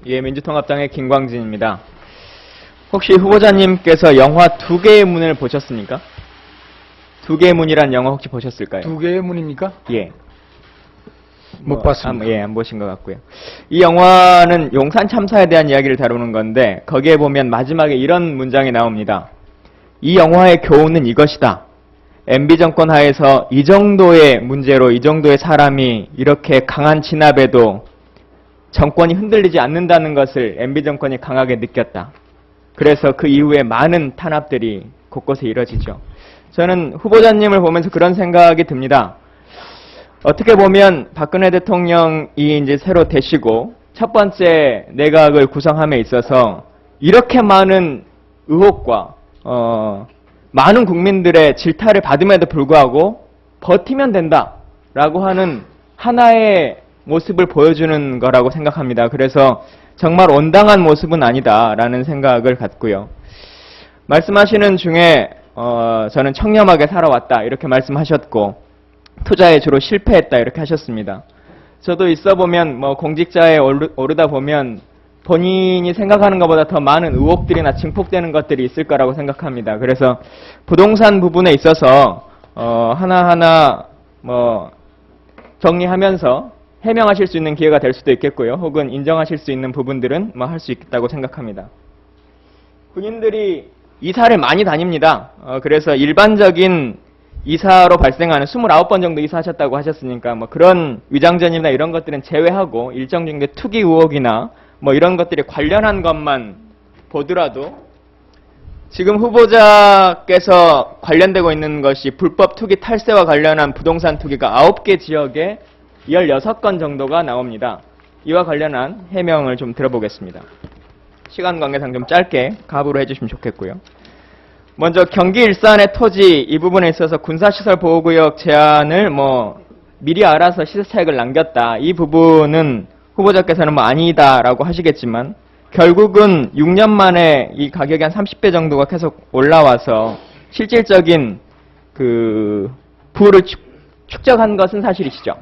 예, 민주통합당의 김광진입니다. 혹시 후보자님께서 영화 두 개의 문을 보셨습니까? 두 개의 문이란 영화 혹시 보셨을까요? 두 개의 문입니까? 예. 못 봤습니다. 예, 안 보신 것 같고요. 이 영화는 용산 참사에 대한 이야기를 다루는 건데 거기에 보면 마지막에 이런 문장이 나옵니다. 이 영화의 교훈은 이것이다. MB 정권 하에서 이 정도의 문제로 이 정도의 사람이 이렇게 강한 진압에도 정권이 흔들리지 않는다는 것을 MB 정권이 강하게 느꼈다. 그래서 그 이후에 많은 탄압들이 곳곳에 이뤄지죠. 저는 후보자님을 보면서 그런 생각이 듭니다. 어떻게 보면 박근혜 대통령이 이제 새로 되시고 첫 번째 내각을 구성함에 있어서 이렇게 많은 의혹과 많은 국민들의 질타를 받음에도 불구하고 버티면 된다라고 하는 하나의 모습을 보여주는 거라고 생각합니다. 그래서 정말 온당한 모습은 아니다라는 생각을 갖고요. 말씀하시는 중에 저는 청렴하게 살아왔다 이렇게 말씀하셨고 투자에 주로 실패했다 이렇게 하셨습니다. 저도 있어보면 뭐 공직자에 오르다 보면 본인이 생각하는 것보다 더 많은 의혹들이나 증폭되는 것들이 있을 거라고 생각합니다. 그래서 부동산 부분에 있어서 하나하나 뭐 정리하면서 해명하실 수 있는 기회가 될 수도 있겠고요. 혹은 인정하실 수 있는 부분들은 뭐 할 수 있다고 생각합니다. 군인들이 이사를 많이 다닙니다. 그래서 일반적인 이사로 발생하는 29번 정도 이사하셨다고 하셨으니까 뭐 그런 위장전이나 이런 것들은 제외하고 일정 정도의 투기 의혹이나 뭐 이런 것들이 관련한 것만 보더라도 지금 후보자께서 관련되고 있는 것이 불법 투기 탈세와 관련한 부동산 투기가 9개 지역에 16건 정도가 나옵니다. 이와 관련한 해명을 좀 들어보겠습니다. 시간 관계상 좀 짧게 갑으로 해주시면 좋겠고요. 먼저 경기 일산의 토지 이 부분에 있어서 군사시설 보호구역 제한을 뭐 미리 알아서 시세차익을 남겼다. 이 부분은 후보자께서는 뭐 아니다라고 하시겠지만 결국은 6년 만에 이 가격이 한 30배 정도가 계속 올라와서 실질적인 그 부를 축적한 것은 사실이시죠?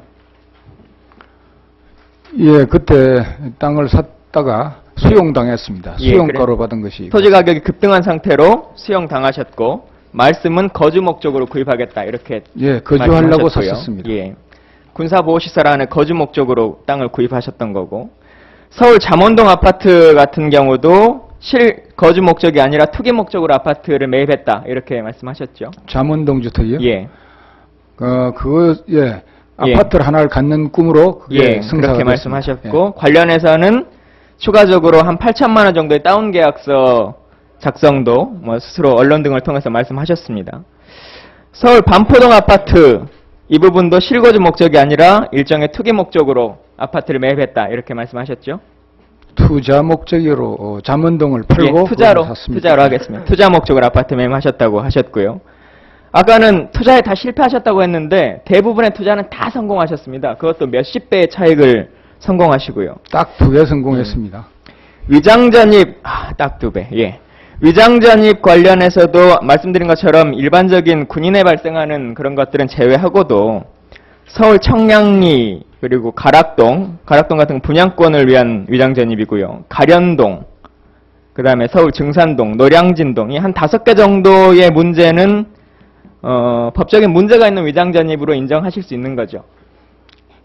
예, 그때 땅을 샀다가 수용당했습니다. 예, 수용가로 받은 것이. 토지 가격이 급등한 상태로 수용당하셨고 말씀은 거주 목적으로 구입하겠다 이렇게 예, 거주하려고 말씀하셨고요. 샀었습니다. 예, 군사보호시설 안에 거주 목적으로 땅을 구입하셨던 거고 서울 잠원동 아파트 같은 경우도 거주 목적이 아니라 투기 목적으로 아파트를 매입했다 이렇게 말씀하셨죠. 잠원동 주택이요? 예. 예. 아파트를 하나를 갖는 꿈으로 예, 승사가 그렇게 됐습니다. 말씀하셨고 관련해서는 추가적으로 한 8천만 원 정도의 다운 계약서 작성도 뭐 스스로 언론 등을 통해서 말씀하셨습니다. 서울 반포동 아파트 이 부분도 실거주 목적이 아니라 일정의 투기 목적으로 아파트를 매입했다 이렇게 말씀하셨죠. 투자 목적으로 잠원동을 팔고 예, 투자로 샀습니다. 하겠습니다. 투자 목적으로 아파트 매입하셨다고 하셨고요. 아까는 투자에 다 실패하셨다고 했는데 대부분의 투자는 다 성공하셨습니다. 그것도 몇십 배의 차익을 성공하시고요. 딱 2배 성공했습니다. 위장전입 딱 2배. 예. 위장전입 관련해서도 말씀드린 것처럼 일반적인 군인에 발생하는 그런 것들은 제외하고도 서울 청량리 그리고 가락동 같은 건 분양권을 위한 위장전입이고요. 가련동 그 다음에 서울 증산동, 노량진동 이 한 5개 정도의 문제는 법적인 문제가 있는 위장전입으로 인정하실 수 있는 거죠.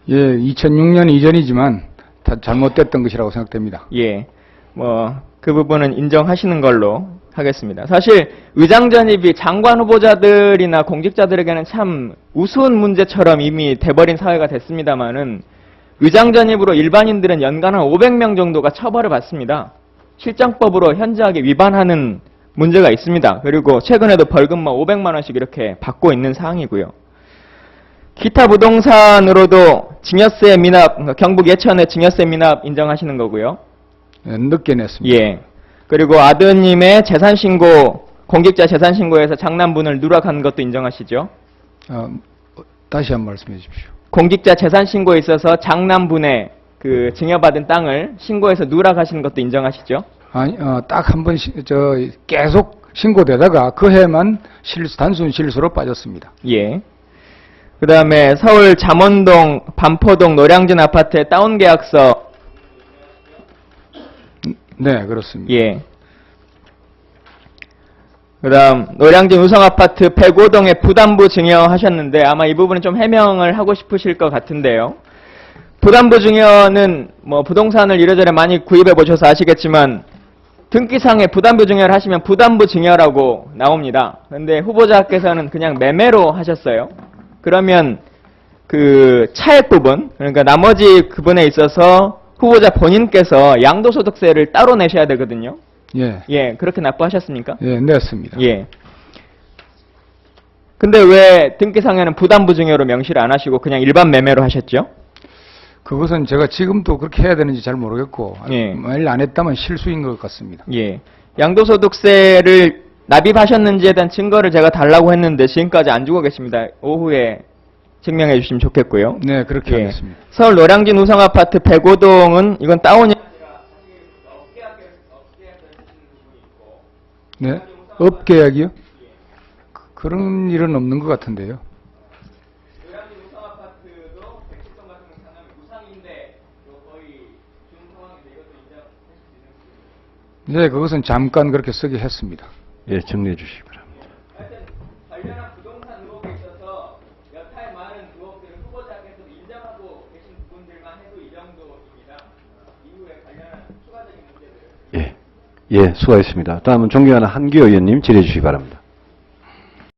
예, 2006년 이전이지만 다 잘못됐던 것이라고 생각됩니다. 예, 뭐 그 부분은 인정하시는 걸로 하겠습니다. 사실 위장전입이 장관 후보자들이나 공직자들에게는 참 우스운 문제처럼 이미 돼버린 사회가 됐습니다만은 위장전입으로 일반인들은 연간 한 500명 정도가 처벌을 받습니다. 실정법으로 현저하게 위반하는 문제가 있습니다. 그리고 최근에도 벌금 500만 원씩 이렇게 받고 있는 상황이고요. 기타 부동산으로도 증여세 미납, 경북 예천의 증여세 미납 인정하시는 거고요. 예, 늦게 냈습니다. 예. 그리고 아드님의 재산신고, 공직자 재산신고에서 장남분을 누락한 것도 인정하시죠? 다시 한 번 말씀해 주십시오. 공직자 재산신고에 있어서 장남분의 그 증여받은 땅을 신고해서 누락하시는 것도 인정하시죠? 아니, 딱 한 번 계속 신고되다가 그 해만 단순 실수로 빠졌습니다. 예. 그 다음에 서울 잠원동, 반포동, 노량진 아파트의 다운 계약서 네, 그렇습니다. 예. 그다음 노량진 우성아파트 105동에 부담부 증여하셨는데 아마 이 부분은 좀 해명을 하고 싶으실 것 같은데요. 부담부 증여는 뭐 부동산을 이래저래 많이 구입해 보셔서 아시겠지만 등기상에 부담부 증여를 하시면 부담부 증여라고 나옵니다. 근데 후보자께서는 그냥 매매로 하셨어요. 그러면 그 차액 부분, 그러니까 나머지 부분에 있어서 후보자 본인께서 양도소득세를 따로 내셔야 되거든요. 예. 예, 그렇게 납부하셨습니까? 예, 냈습니다. 예. 근데 왜 등기상에는 부담부 증여로 명시를 안 하시고 그냥 일반 매매로 하셨죠? 그것은 제가 지금도 그렇게 해야 되는지 잘 모르겠고, 예. 만일 안 했다면 실수인 것 같습니다. 예. 양도소득세를 납입하셨는지에 대한 증거를 제가 달라고 했는데 지금까지 안 주고 계십니다. 오후에 증명해 주시면 좋겠고요. 네, 그렇게 예. 하겠습니다. 서울 노량진 우성아파트 105동은 이건 다운이 네, 업계약이요? 그런 일은 없는 것 같은데요. 노량진 우성아파트도 110동 같은 경우 상당히 우상인데 거의 준 상황인데 이것도 인정하실 수 있는 네, 그것은 잠깐 그렇게 쓰게 했습니다. 예, 정리해 주시기 바랍니다. 하여튼 관련한 부동산 의혹에 있어서 여타의 많은 의혹들을 후보자께서 인정하고 계신 부분들만 해도 이 정도입니다. 이후에 관련한 추가적인 문제들 예, 수고하셨습니다. 다음은 존경하는 한규 의원님 질의해 주시기 바랍니다.